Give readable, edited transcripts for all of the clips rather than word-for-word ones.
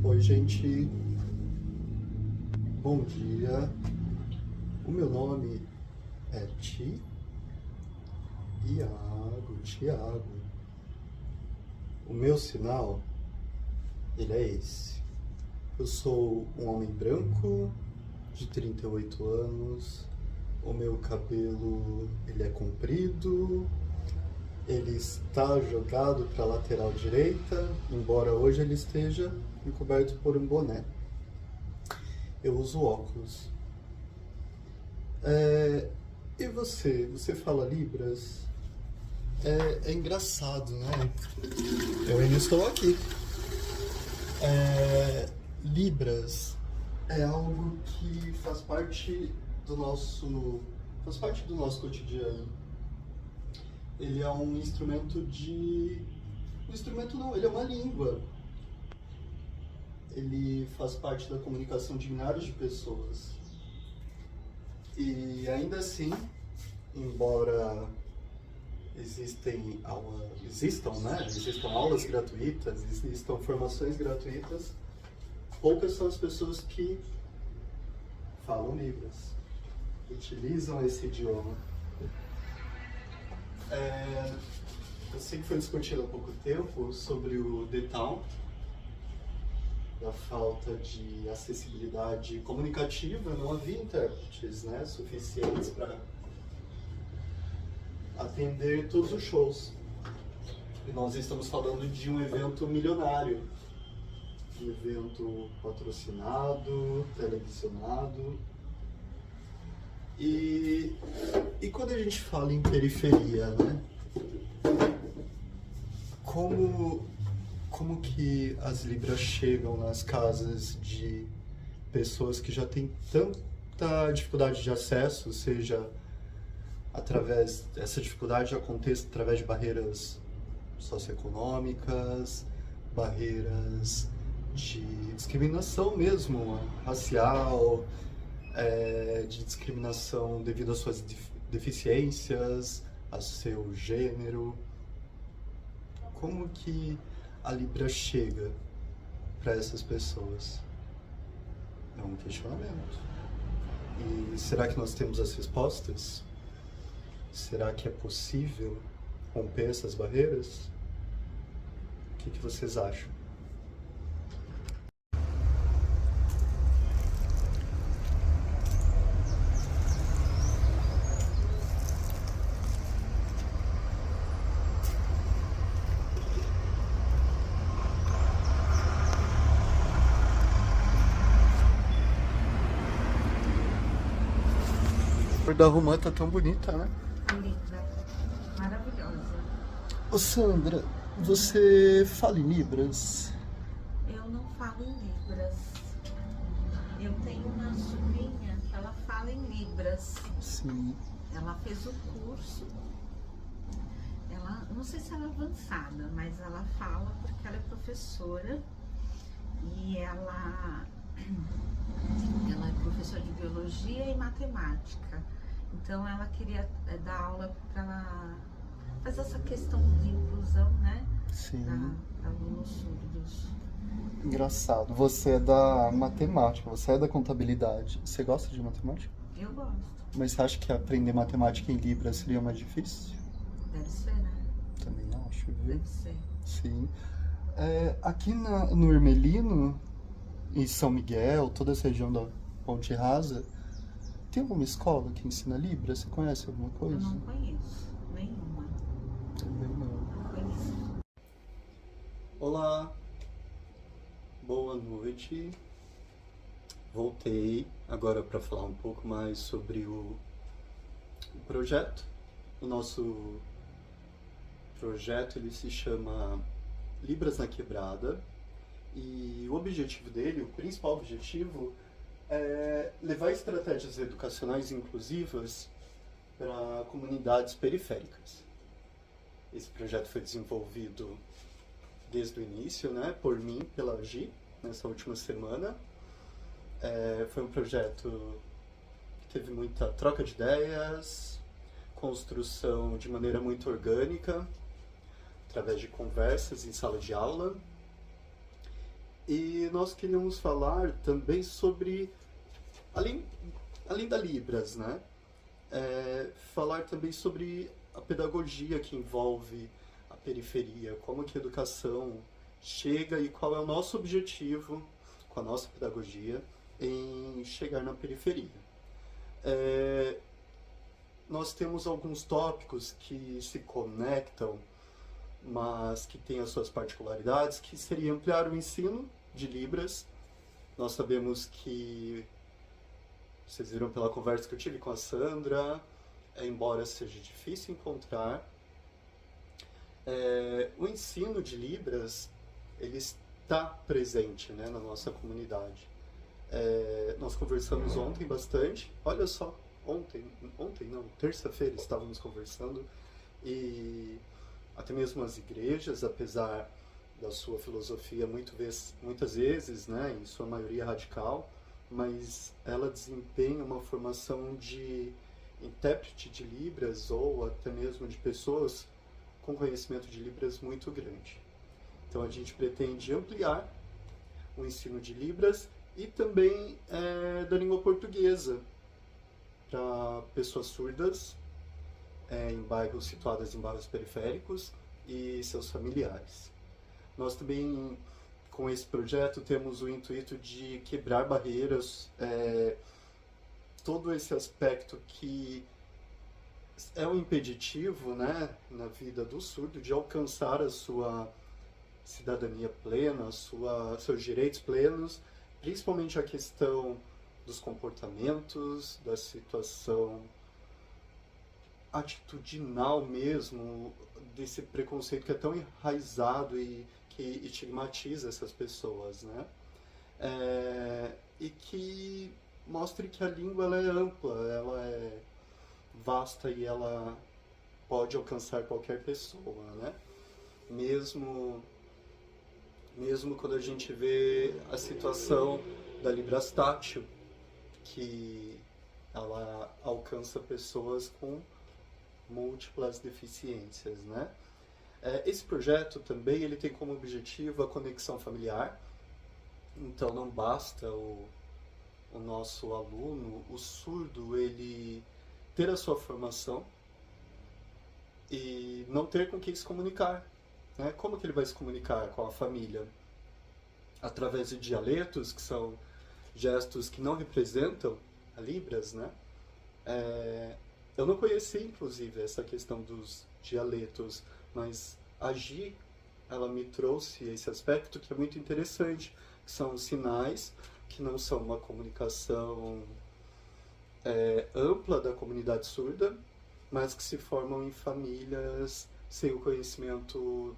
Oi, gente. Bom dia. O meu nome é Tiago. O meu sinal, ele é esse. Eu sou um homem branco, de 38 anos. O meu cabelo, ele é comprido. Ele está jogado para a lateral direita, embora hoje ele esteja encoberto por um boné. Eu uso óculos. E você? Você fala Libras? É engraçado, né? Eu ainda estou aqui. Libras é algo que faz parte do nosso cotidiano. Ele é um instrumento de... Um instrumento não, ele é uma língua. Ele faz parte da comunicação de milhares de pessoas. E ainda assim, embora existam aulas gratuitas, existam formações gratuitas, poucas são as pessoas que falam Libras, utilizam esse idioma. Eu sei que foi discutido há pouco tempo sobre o The Town, da falta de acessibilidade comunicativa. Não havia intérpretes, né, suficientes para atender todos os shows. E nós estamos falando de um evento milionário, um evento patrocinado, televisionado. E quando a gente fala em periferia, né? Como que as Libras chegam nas casas de pessoas que já têm tanta dificuldade de acesso, seja essa dificuldade acontece através de barreiras socioeconômicas, barreiras de discriminação mesmo, racial, de discriminação devido às suas deficiências, ao seu gênero. Como que a Libra chega para essas pessoas? É um questionamento. E será que nós temos as respostas? Será que é possível romper essas barreiras? O que vocês acham? A cor da romã tá tão bonita, né? Linda, maravilhosa. Ô Sandra, você fala em Libras? Eu não falo em Libras. Eu tenho uma sobrinha que ela fala em Libras. Sim. Ela fez o curso. Ela, não sei se ela é avançada, mas ela fala porque ela é professora e ela é professora de biologia e matemática. Então ela queria dar aula para fazer essa questão de inclusão, né? Sim. Para alunos surdos. Engraçado. Você é da matemática, você é da contabilidade. Você gosta de matemática? Eu gosto. Mas você acha que aprender matemática em Libras seria mais difícil? Deve ser, né? Também acho, viu? Deve ser. Sim. Aqui no Hermelino, em São Miguel, toda essa região da Ponte Rasa, tem alguma escola que ensina Libras? Você conhece alguma coisa? Eu não conheço nenhuma. Também não. Não conheço. Olá, boa noite. Voltei agora para falar um pouco mais sobre o projeto. O nosso projeto, ele se chama Libras na Quebrada, e o objetivo dele, o principal objetivo, é levar estratégias educacionais inclusivas para comunidades periféricas. Esse projeto foi desenvolvido desde o início, né, por mim, pela Gi, nessa última semana. Foi um projeto que teve muita troca de ideias, construção de maneira muito orgânica, através de conversas em sala de aula. E nós queríamos falar também sobre, além da Libras, né? Falar também sobre a pedagogia que envolve a periferia, como que a educação chega e qual é o nosso objetivo com a nossa pedagogia em chegar na periferia. Nós temos alguns tópicos que se conectam, mas que têm as suas particularidades, que seria ampliar o ensino de Libras. Nós sabemos que, vocês viram pela conversa que eu tive com a Sandra, embora seja difícil encontrar, o ensino de Libras, ele está presente, né, na nossa comunidade. Nós conversamos ontem bastante, olha só, ontem não, terça-feira estávamos conversando, e até mesmo as igrejas, apesar da sua filosofia muitas vezes, né, em sua maioria radical, mas ela desempenha uma formação de intérprete de Libras ou até mesmo de pessoas com conhecimento de Libras muito grande. Então a gente pretende ampliar o ensino de Libras e também da língua portuguesa para pessoas surdas situadas em bairros periféricos e seus familiares. Nós também, com esse projeto, temos o intuito de quebrar barreiras, todo esse aspecto que é um impeditivo, né, na vida do surdo de alcançar a sua cidadania plena, seus direitos plenos, principalmente a questão dos comportamentos, da situação atitudinal mesmo, desse preconceito que é tão enraizado e que estigmatiza essas pessoas, né? E que mostre que a língua ela é ampla, ela é vasta e ela pode alcançar qualquer pessoa, né? Mesmo quando a gente vê a situação da Libras tátil, que ela alcança pessoas com múltiplas deficiências, né? Esse projeto também ele tem como objetivo a conexão familiar, então não basta o nosso aluno, o surdo, ele ter a sua formação e não ter com quem se comunicar, né? Como que ele vai se comunicar com a família? Através de dialetos, que são gestos que não representam a Libras, né? Eu não conhecia, inclusive, essa questão dos dialetos, mas a Gi, ela me trouxe esse aspecto que é muito interessante, que são sinais que não são uma comunicação ampla da comunidade surda, mas que se formam em famílias sem o conhecimento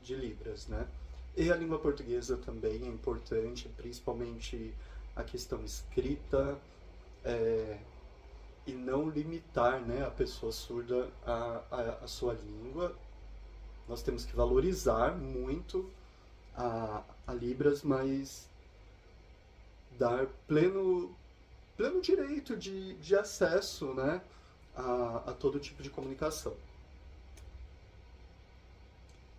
de Libras, né? E a língua portuguesa também é importante, principalmente a questão escrita, e não limitar, né, a pessoa surda a sua língua. Nós temos que valorizar muito a Libras, mas dar pleno direito de acesso, né, a todo tipo de comunicação.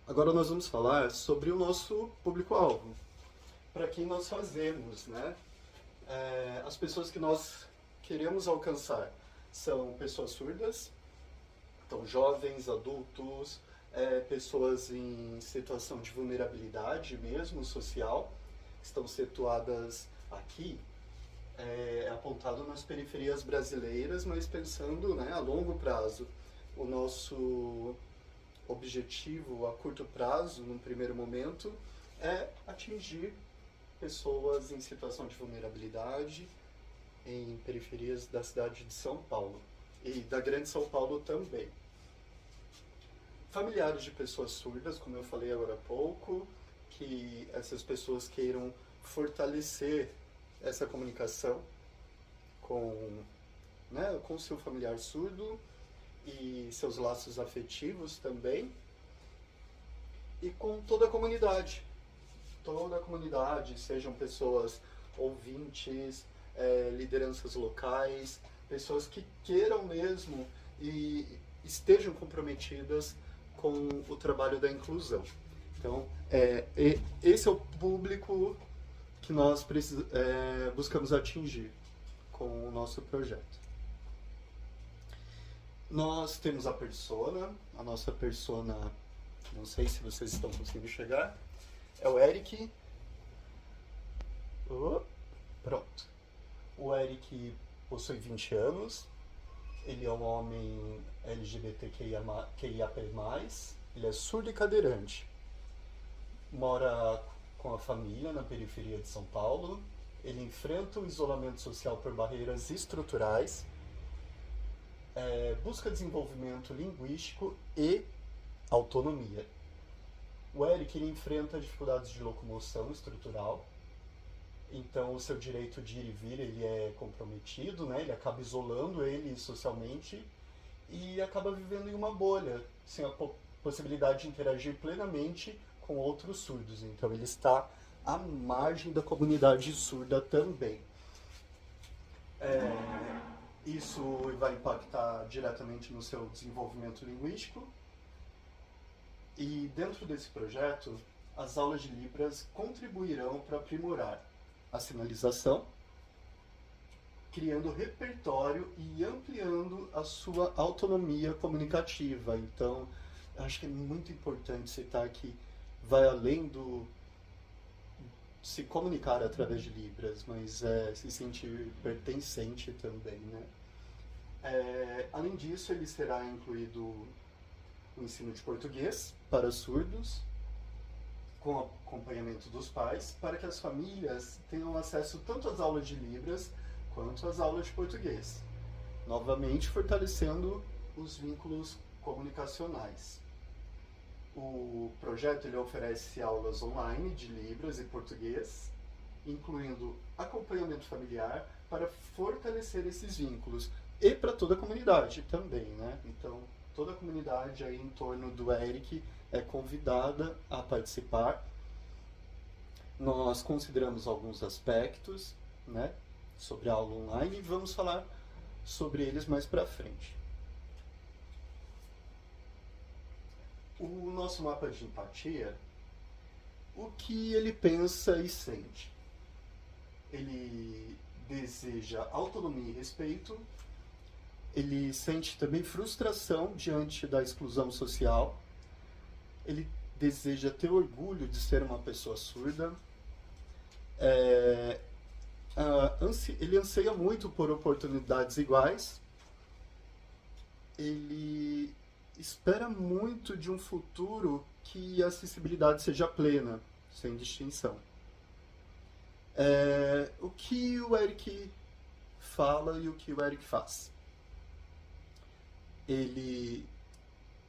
Agora nós vamos falar sobre o nosso público-alvo. Para quem nós fazemos, né? As pessoas que nós queremos alcançar são pessoas surdas, então jovens, adultos, pessoas em situação de vulnerabilidade mesmo, social, que estão situadas aqui, apontado nas periferias brasileiras, mas pensando, né, a longo prazo. O nosso objetivo a curto prazo, num primeiro momento, é atingir pessoas em situação de vulnerabilidade em periferias da cidade de São Paulo e da Grande São Paulo também. Familiares de pessoas surdas, como eu falei agora há pouco, que essas pessoas queiram fortalecer essa comunicação com o seu familiar surdo e seus laços afetivos também, e com toda a comunidade, sejam pessoas ouvintes, lideranças locais, pessoas que queiram mesmo e estejam comprometidas com o trabalho da inclusão. Então, esse é o público que nós buscamos atingir com o nosso projeto. Nós temos a persona, a nossa persona, não sei se vocês estão conseguindo chegar, é o Eric. Pronto. O Eric possui 20 anos, ele é um homem LGBTQIAP+, ele é surdo e cadeirante. Mora com a família na periferia de São Paulo. Ele enfrenta o isolamento social por barreiras estruturais, busca desenvolvimento linguístico e autonomia. O Eric ele enfrenta dificuldades de locomoção estrutural, então o seu direito de ir e vir ele é comprometido, né? Ele acaba isolando ele socialmente e acaba vivendo em uma bolha, sem a possibilidade de interagir plenamente com outros surdos. Então ele está à margem da comunidade surda também. Isso vai impactar diretamente no seu desenvolvimento linguístico. E dentro desse projeto, as aulas de Libras contribuirão para aprimorar a sinalização, criando repertório e ampliando a sua autonomia comunicativa. Então, acho que é muito importante citar que vai além do se comunicar através de Libras, mas se sentir pertencente também, né? Além disso, ele será incluído o ensino de português para surdos, com acompanhamento dos pais, para que as famílias tenham acesso tanto às aulas de Libras quanto às aulas de português, novamente fortalecendo os vínculos comunicacionais. O projeto ele oferece aulas online de Libras e português, incluindo acompanhamento familiar para fortalecer esses vínculos, e para toda a comunidade também, né? Então, toda a comunidade aí em torno do Eric é convidada a participar. Nós consideramos alguns aspectos, né, sobre a aula online e vamos falar sobre eles mais para frente. O nosso mapa de empatia, o que ele pensa e sente? Ele deseja autonomia e respeito. Ele sente também frustração diante da exclusão social. Ele deseja ter orgulho de ser uma pessoa surda. Ele anseia muito por oportunidades iguais. Ele espera muito de um futuro que a acessibilidade seja plena, sem distinção. O que o Eric fala e o que o Eric faz? Ele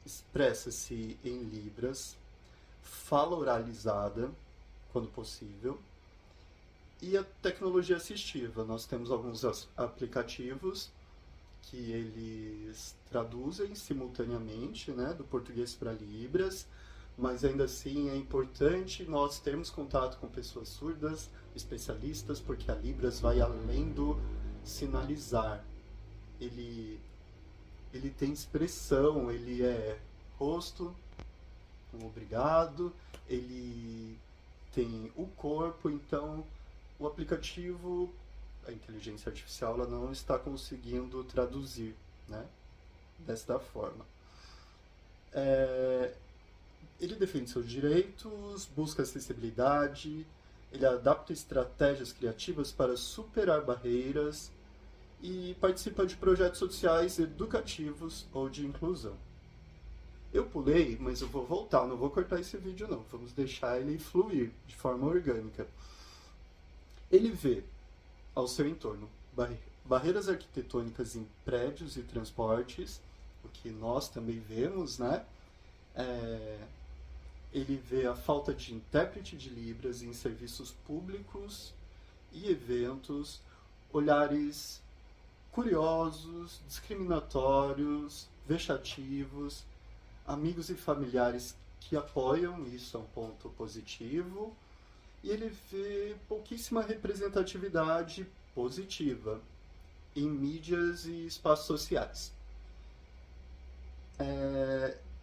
expressa-se em Libras, fala oralizada, quando possível, e a tecnologia assistiva. Nós temos alguns aplicativos que eles traduzem simultaneamente, né, do português para Libras, mas ainda assim é importante nós termos contato com pessoas surdas, especialistas, porque a Libras vai além do sinalizar. Ele tem expressão, ele é rosto, um obrigado, ele tem o corpo, então o aplicativo, a inteligência artificial, ela não está conseguindo traduzir, né, desta forma. Ele defende seus direitos, busca acessibilidade, ele adapta estratégias criativas para superar barreiras, e participa de projetos sociais, educativos ou de inclusão. Eu pulei, mas eu vou voltar, não vou cortar esse vídeo não, vamos deixar ele fluir de forma orgânica. Ele vê ao seu entorno barreiras arquitetônicas em prédios e transportes, o que nós também vemos, né? Ele vê a falta de intérprete de Libras em serviços públicos e eventos, olhares curiosos, discriminatórios, vexativos, amigos e familiares que apoiam, isso é um ponto positivo, e ele vê pouquíssima representatividade positiva em mídias e espaços sociais.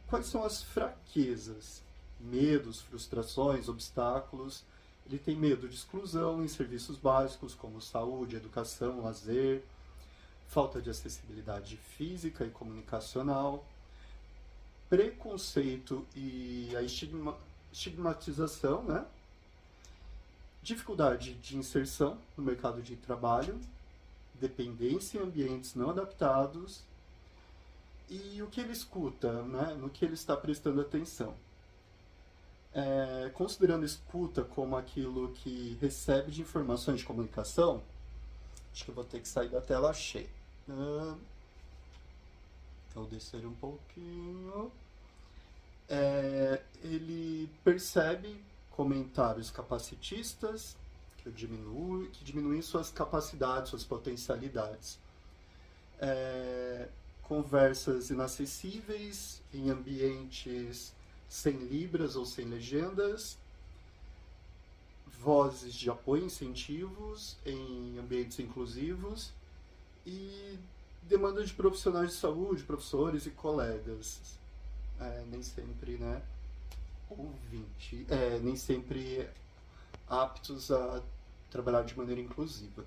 Quais são as fraquezas? medos, frustrações, obstáculos. Ele tem medo de exclusão em serviços básicos como saúde, educação, lazer, falta de acessibilidade física e comunicacional, preconceito e a estigmatização, né? Dificuldade de inserção no mercado de trabalho, dependência em ambientes não adaptados e o que ele escuta, né? No que ele está prestando atenção. Considerando escuta como aquilo que recebe de informações de comunicação, acho que eu vou ter que sair da tela cheia. Vou descer um pouquinho. Ele percebe comentários capacitistas que diminuem suas capacidades, suas potencialidades. Conversas inacessíveis em ambientes sem libras ou sem legendas, vozes de apoio e incentivos em ambientes inclusivos e demanda de profissionais de saúde, professores e colegas. Nem sempre, né, nem sempre aptos a trabalhar de maneira inclusiva.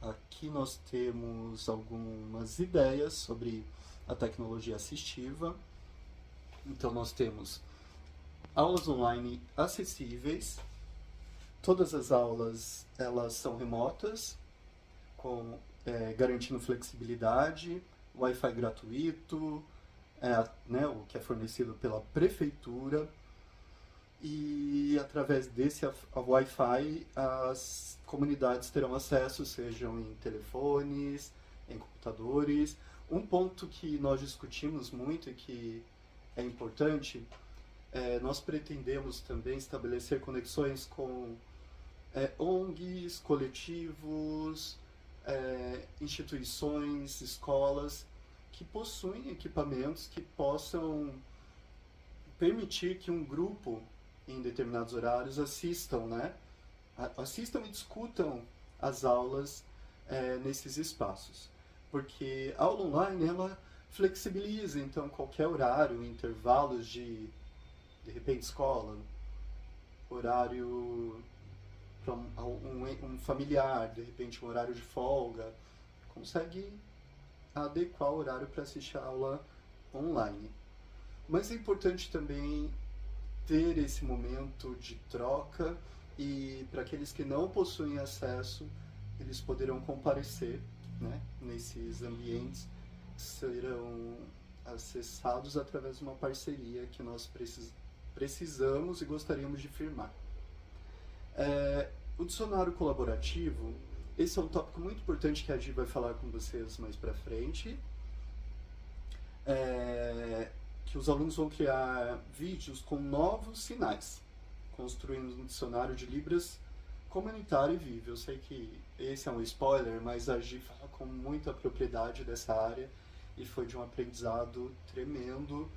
Aqui nós temos algumas ideias sobre a tecnologia assistiva. Então nós temos aulas online acessíveis. Todas as aulas elas são remotas, garantindo flexibilidade, Wi-Fi gratuito, o que é fornecido pela prefeitura. E através desse Wi-Fi as comunidades terão acesso, sejam em telefones, em computadores. Um ponto que nós discutimos muito e que é importante, nós pretendemos também estabelecer conexões com ONGs, coletivos, instituições, escolas que possuem equipamentos que possam permitir que um grupo em determinados horários assistam e discutam as aulas nesses espaços. Porque a aula online, ela flexibiliza, então, qualquer horário, intervalos de repente, escola, horário para um familiar, de repente, um horário de folga, consegue adequar o horário para assistir a aula online. Mas é importante também ter esse momento de troca e para aqueles que não possuem acesso, eles poderão comparecer, né, nesses ambientes que serão acessados através de uma parceria que nós precisamos e gostaríamos de firmar. O dicionário colaborativo, esse é um tópico muito importante que a Gi vai falar com vocês mais para frente. Que os alunos vão criar vídeos com novos sinais, construindo um dicionário de Libras comunitário e vivo. Eu sei que esse é um spoiler, mas a Gi fala com muita propriedade dessa área e foi de um aprendizado tremendo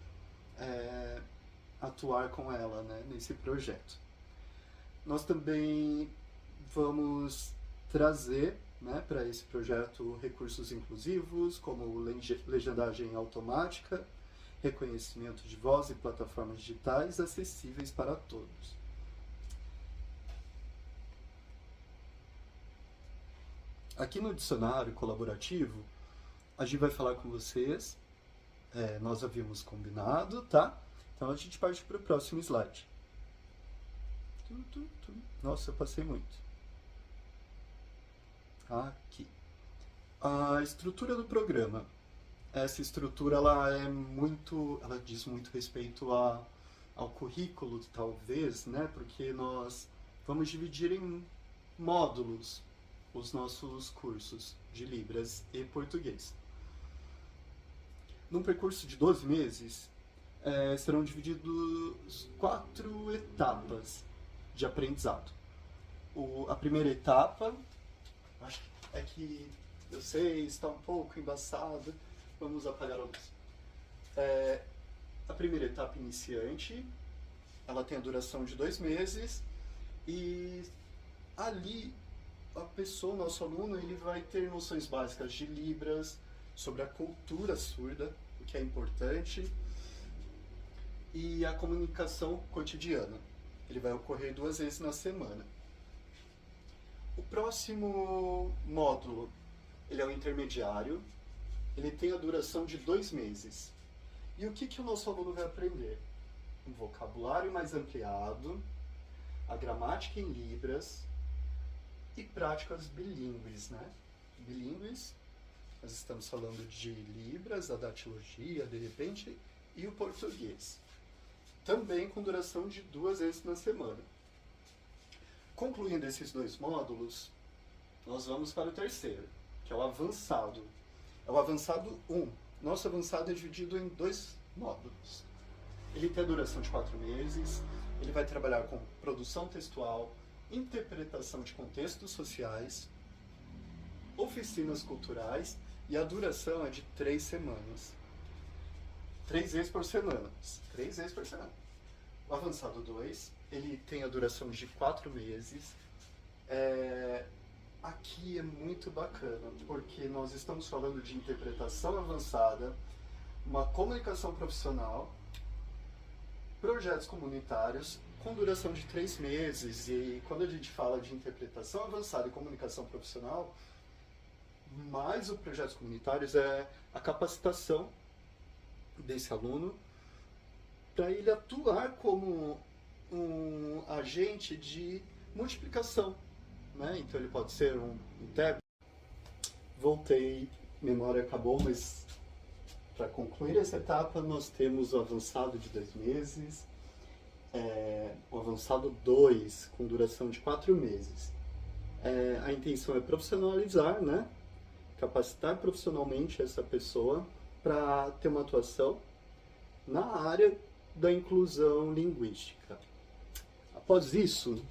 atuar com ela, né, nesse projeto. Nós também vamos trazer, né, para esse projeto recursos inclusivos, como legendagem automática, reconhecimento de voz e plataformas digitais acessíveis para todos. Aqui no dicionário colaborativo, a gente vai falar com vocês, nós havíamos combinado, tá? Então a gente parte para o próximo slide. Nossa, eu passei muito. Aqui. A estrutura do programa. Essa estrutura ela diz muito respeito ao currículo, talvez, né? Porque nós vamos dividir em módulos os nossos cursos de Libras e Português. Num percurso de 12 meses, serão divididos 4 etapas de aprendizado. A primeira etapa, acho que eu sei, está um pouco embaçado, vamos apagar a luz. A primeira etapa iniciante, ela tem a duração de 2 meses e ali a pessoa, o nosso aluno, ele vai ter noções básicas de Libras, sobre a cultura surda, o que é importante, e a comunicação cotidiana. Ele vai ocorrer 2 vezes na semana. O próximo módulo, ele é o intermediário, ele tem a duração de 2 meses. E o que o nosso aluno vai aprender? Um vocabulário mais ampliado, a gramática em Libras e práticas bilíngues, né? Bilíngues, nós estamos falando de Libras, a datilogia, de repente, e o português. Também com duração de 2 vezes na semana. Concluindo esses 2 módulos, nós vamos para o terceiro, que é o avançado. É o avançado 1. Nosso avançado é dividido em 2 módulos. Ele tem a duração de 4 meses, ele vai trabalhar com produção textual, interpretação de contextos sociais, oficinas culturais, e a duração é de 3 semanas. 3 vezes por semana. 3 vezes por semana. O avançado 2, ele tem a duração de 4 meses. Aqui é muito bacana, porque nós estamos falando de interpretação avançada, uma comunicação profissional, projetos comunitários com duração de 3 meses. E quando a gente fala de interpretação avançada e comunicação profissional, mais o projetos comunitários é a capacitação desse aluno para ele atuar como um agente de multiplicação, né? Então ele pode ser um intérprete. Voltei, memória acabou, mas para concluir essa etapa nós temos o avançado de 2 meses, o avançado 2 com duração de 4 meses. A intenção é profissionalizar, né? Capacitar profissionalmente essa pessoa para ter uma atuação na área da inclusão linguística. Após isso,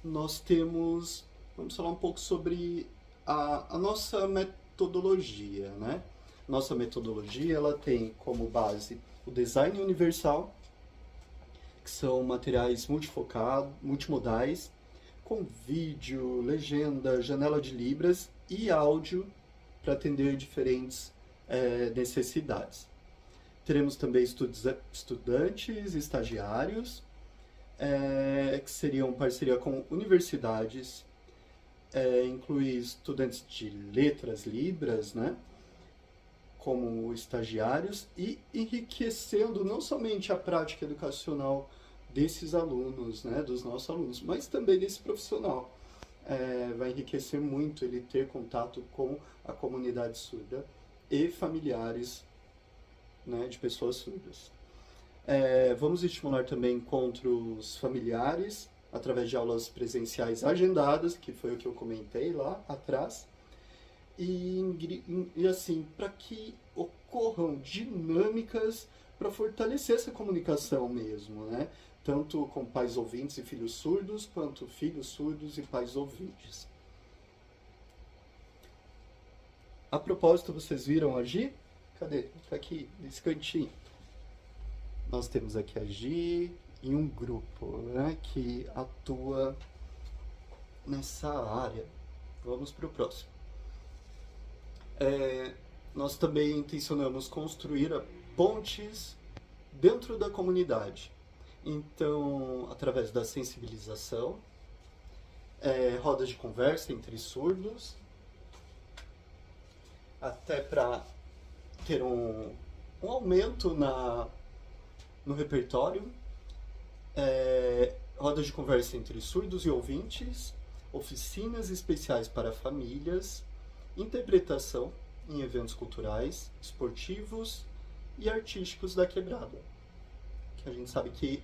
nós vamos falar um pouco sobre a nossa metodologia, né? Nossa metodologia, ela tem como base o design universal, que são materiais multimodais, com vídeo, legenda, janela de Libras e áudio para atender diferentes necessidades. Teremos também estudantes, estagiários, que seriam parceria com universidades, inclui estudantes de letras Libras, né, como estagiários, e enriquecendo não somente a prática educacional desses alunos, né, dos nossos alunos, mas também desse profissional. Vai enriquecer muito ele ter contato com a comunidade surda e familiares, né, de pessoas surdas. Vamos estimular também encontros familiares através de aulas presenciais agendadas, que foi o que eu comentei lá atrás, e assim, para que ocorram dinâmicas para fortalecer essa comunicação mesmo, né? Tanto com pais ouvintes e filhos surdos, quanto filhos surdos e pais ouvintes. A propósito, vocês viram a Gi? Cadê? Tá aqui, nesse cantinho. Nós temos aqui a Gi e um grupo, né, que atua nessa área. Vamos para o próximo. Nós também intencionamos construir pontes dentro da comunidade. Então, através da sensibilização, rodas de conversa entre surdos, até para ter um aumento no repertório, rodas de conversa entre surdos e ouvintes, oficinas especiais para famílias, interpretação em eventos culturais, esportivos e artísticos da quebrada, que a gente sabe que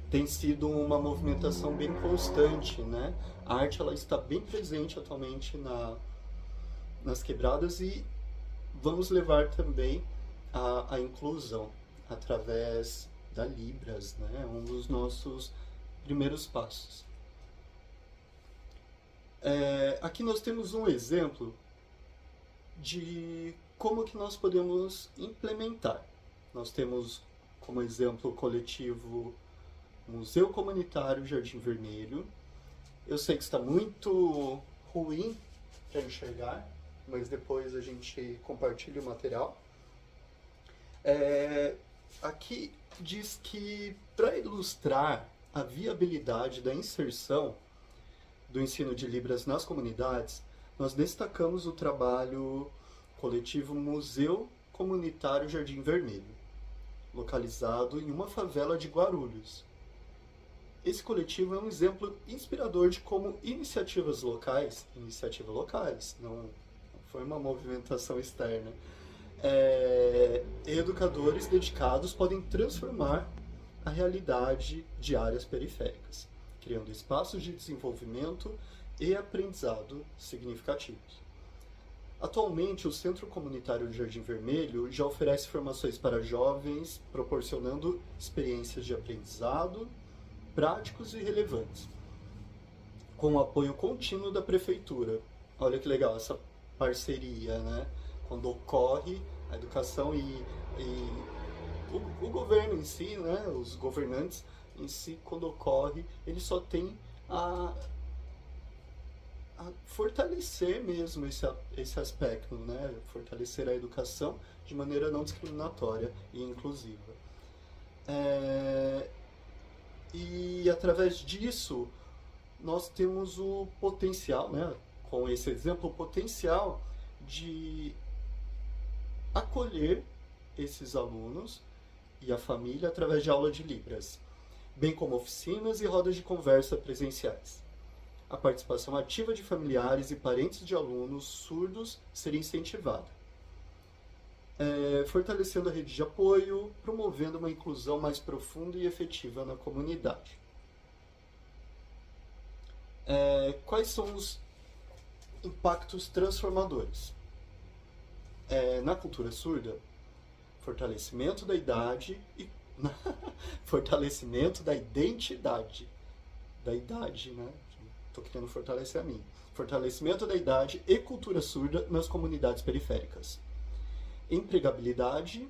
tem sido uma movimentação bem constante, né? A arte, ela está bem presente atualmente nas quebradas, e vamos levar também a inclusão através da Libras, né? Um dos nossos primeiros passos. Aqui nós temos um exemplo de como que nós podemos implementar. Nós temos como exemplo o coletivo Museu Comunitário Jardim Vermelho. Eu sei que está muito ruim para enxergar, mas depois a gente compartilha o material. Aqui diz que, para ilustrar a viabilidade da inserção do ensino de Libras nas comunidades, nós destacamos o trabalho coletivo Museu Comunitário Jardim Vermelho, localizado em uma favela de Guarulhos. Esse coletivo é um exemplo inspirador de como iniciativas locais, não foi uma movimentação externa, educadores dedicados podem transformar a realidade de áreas periféricas, criando espaços de desenvolvimento e aprendizado significativos. Atualmente, o Centro Comunitário de Jardim Vermelho já oferece formações para jovens, proporcionando experiências de aprendizado práticos e relevantes, com o apoio contínuo da Prefeitura. Olha que legal essa parceria, né? Quando ocorre a educação e o governo em si, né? Os governantes em si, quando ocorre, ele só tem a fortalecer mesmo esse aspecto, né? Fortalecer a educação de maneira não discriminatória e inclusiva. E através disso, nós temos o potencial, né? Com esse exemplo, o potencial de acolher esses alunos e a família através de aula de Libras, bem como oficinas e rodas de conversa presenciais. A participação ativa de familiares e parentes de alunos surdos seria incentivada, fortalecendo a rede de apoio, promovendo uma inclusão mais profunda e efetiva na comunidade. Quais são os impactos transformadores? Na cultura surda, fortalecimento da idade e fortalecimento da identidade da idade, né? Estou querendo fortalecer a minha. Fortalecimento da idade e cultura surda nas comunidades periféricas. Empregabilidade,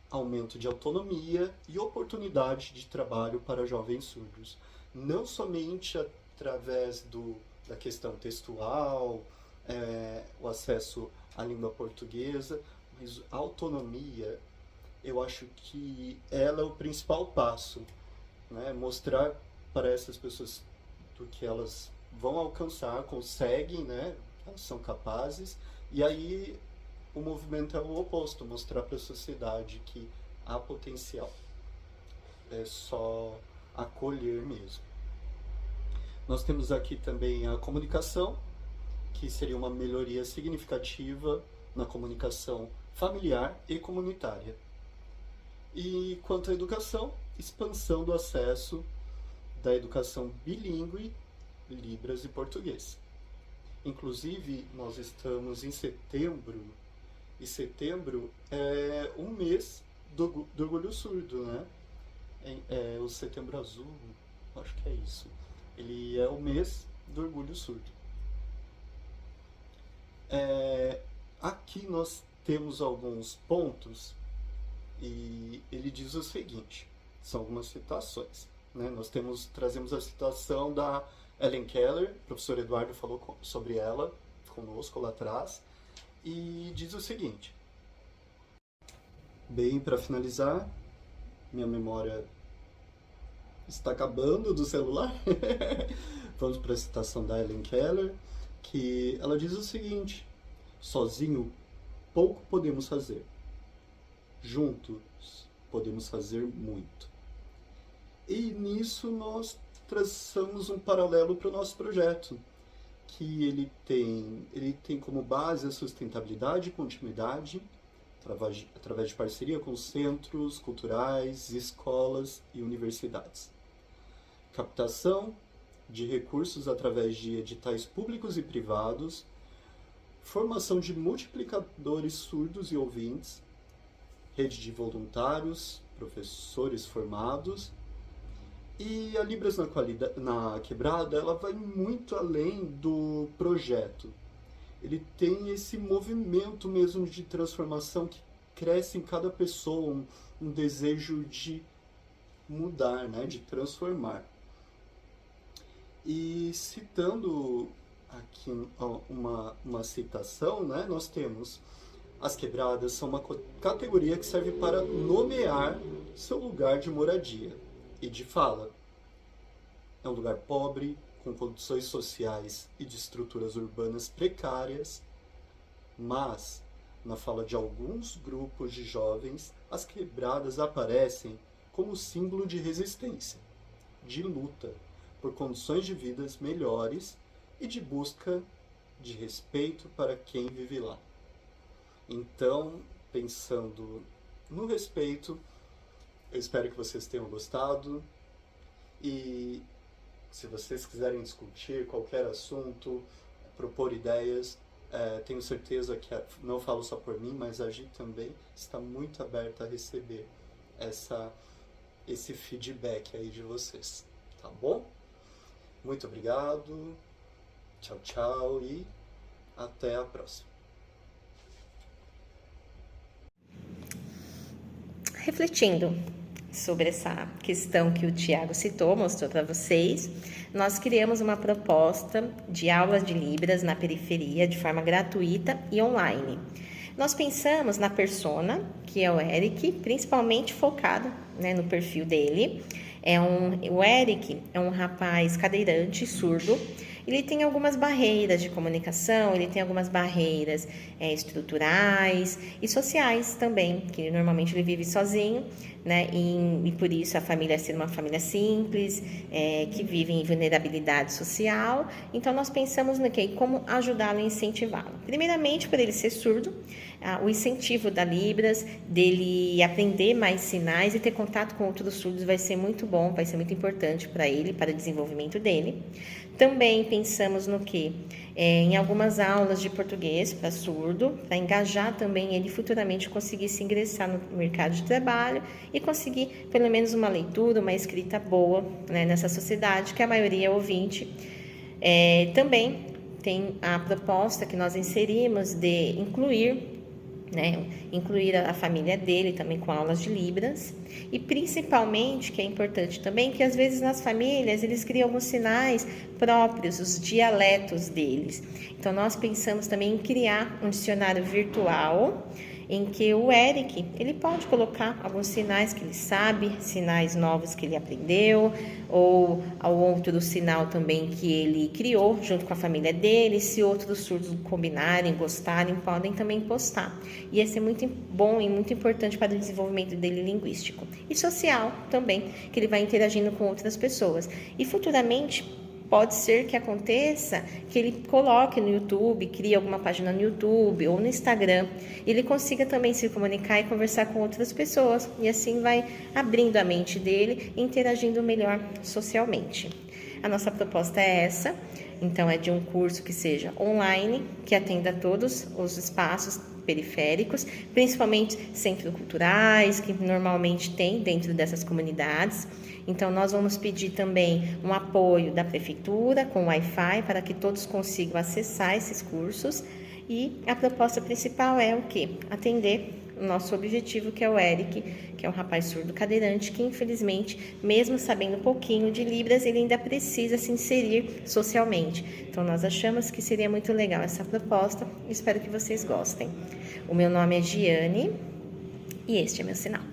aumento de autonomia e oportunidade de trabalho para jovens surdos. Não somente através da questão textual, o acesso à língua portuguesa, mas a autonomia, eu acho que ela é o principal passo, né? Mostrar para essas pessoas do que elas vão alcançar, conseguem, né? Elas são capazes, e aí o movimento é o oposto, mostrar para a sociedade que há potencial, é só acolher mesmo. Nós temos aqui também a comunicação, que seria uma melhoria significativa na comunicação familiar e comunitária. E quanto à educação, expansão do acesso da educação bilíngue, Libras e português. Inclusive, nós estamos em setembro, e setembro é um mês do orgulho surdo, né? O Setembro Azul, acho que é isso. Ele é o mês do orgulho surdo. Aqui nós temos alguns pontos e ele diz o seguinte, são algumas citações, né? Nós trazemos a citação da Helen Keller, o professor Eduardo falou sobre ela conosco lá atrás, e diz o seguinte: bem, para finalizar, minha memória está acabando do celular. Vamos para a citação da Helen Keller, que ela diz o seguinte: sozinho pouco podemos fazer, juntos podemos fazer muito. E nisso nós traçamos um paralelo para o nosso projeto, que ele tem como base a sustentabilidade e continuidade, através de parceria com centros culturais, escolas e universidades. Captação de recursos através de editais públicos e privados, formação de multiplicadores surdos e ouvintes, rede de voluntários, professores formados. E a Libras na Quebrada, ela vai muito além do projeto. Ele tem esse movimento mesmo de transformação que cresce em cada pessoa, um desejo de mudar, né, de transformar. E citando aqui uma citação, né? Nós temos: as quebradas são uma categoria que serve para nomear seu lugar de moradia e de fala. É um lugar pobre, com condições sociais e de estruturas urbanas precárias, mas, na fala de alguns grupos de jovens, as quebradas aparecem como símbolo de resistência, de luta por condições de vidas melhores e de busca de respeito para quem vive lá. Então, pensando no respeito, eu espero que vocês tenham gostado, e se vocês quiserem discutir qualquer assunto, propor ideias, tenho certeza que, não falo só por mim, mas a Gi também está muito aberta a receber esse feedback aí de vocês, tá bom? Muito obrigado, tchau, tchau e até a próxima. Refletindo sobre essa questão que o Tiago citou, mostrou para vocês, nós criamos uma proposta de aulas de Libras na periferia de forma gratuita e online. Nós pensamos na persona, que é o Eric, principalmente focado, né, no perfil dele. O Eric é um rapaz cadeirante, surdo. Ele tem algumas barreiras de comunicação, ele tem algumas barreiras estruturais e sociais também, que normalmente ele vive sozinho, né? E por isso a família ser uma família simples, que vive em vulnerabilidade social. Então nós pensamos no que? Como ajudá-lo e incentivá-lo. Primeiramente, por ele ser surdo, o incentivo da Libras, dele aprender mais sinais e ter contato com outros surdos vai ser muito bom, vai ser muito importante para ele, para o desenvolvimento dele. Também pensamos no que? Em algumas aulas de português para surdo, para engajar também ele futuramente conseguir se ingressar no mercado de trabalho e conseguir pelo menos uma leitura, uma escrita boa, né, nessa sociedade, que a maioria é ouvinte. Também tem a proposta que nós inserimos de incluir a família dele também com aulas de Libras, e principalmente, que é importante também, que às vezes nas famílias eles criam alguns sinais próprios, os dialetos deles. Então nós pensamos também em criar um dicionário virtual em que o Eric, ele pode colocar alguns sinais que ele sabe, sinais novos que ele aprendeu, ou outro sinal também que ele criou junto com a família dele. Se outros surdos combinarem, gostarem, podem também postar. E esse é muito bom e muito importante para o desenvolvimento dele linguístico. E social também, que ele vai interagindo com outras pessoas. E futuramente, pode ser que aconteça que ele coloque no YouTube, crie alguma página no YouTube ou no Instagram, e ele consiga também se comunicar e conversar com outras pessoas, e assim vai abrindo a mente dele e interagindo melhor socialmente. A nossa proposta é essa, então é de um curso que seja online, que atenda a todos os espaços periféricos, principalmente centros culturais, que normalmente tem dentro dessas comunidades. Então, nós vamos pedir também um apoio da prefeitura com Wi-Fi para que todos consigam acessar esses cursos. E a proposta principal é o quê? Atender o nosso objetivo, que é o Eric, que é um rapaz surdo cadeirante, que infelizmente, mesmo sabendo um pouquinho de Libras, ele ainda precisa se inserir socialmente. Então, nós achamos que seria muito legal essa proposta e espero que vocês gostem. O meu nome é Giane e este é meu sinal.